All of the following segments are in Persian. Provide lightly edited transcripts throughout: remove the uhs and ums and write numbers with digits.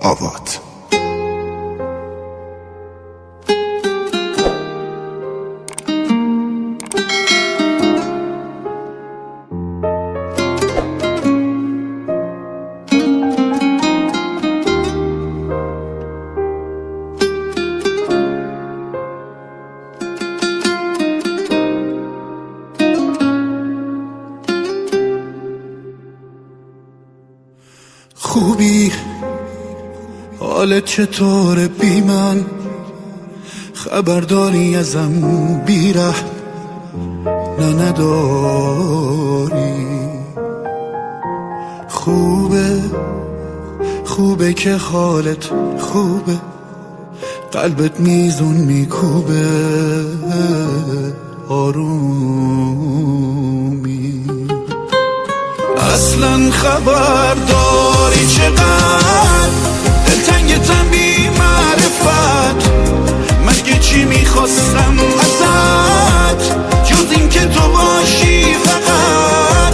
آوات. خوبی حالت چطوره بی من؟ خبرداری ازم بیره نه نداری؟ خوبه که حالت خوبه، قلبت میزون میکوبه آرومی. اصلا خبر داری چقدر دلتنگتم بی معرفت؟ مگه چی میخواستم ازت جز این که تو باشی فقط؟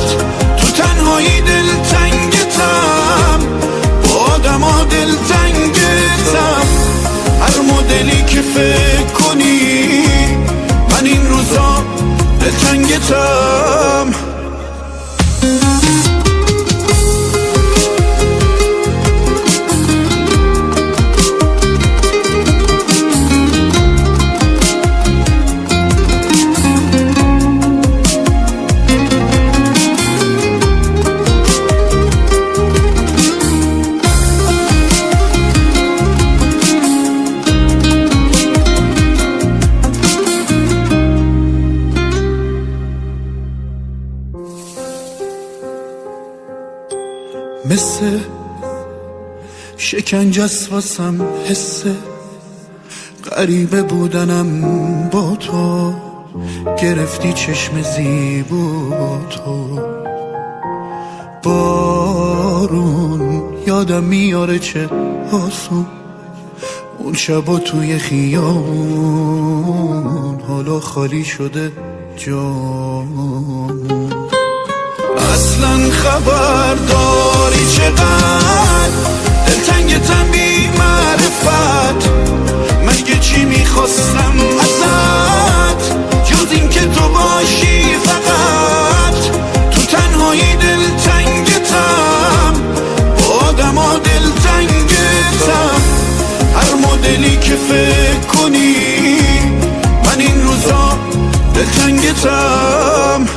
تو تنهایی دلتنگتم، با آدم ها دلتنگتم. هر مدلی که فکر کنی من این روزا دلتنگتم. مثل شکنجه واسم حسه غریبه بودنم با تو، گرفتی چشم زیبا تو. بارون یادم میاره چه آسون اون شبا توی خیابون، حالا خالی شده جامون. اصلا خبر داری چقدر دلتنگتم بی معرفت؟ مگه چی میخواستم ازت جز این که تو باشی فقط؟ تو تنهایی دلتنگتم، با آدم ها دلتنگتم. هر مدلی که فکر کنی من این روزا دلتنگتم.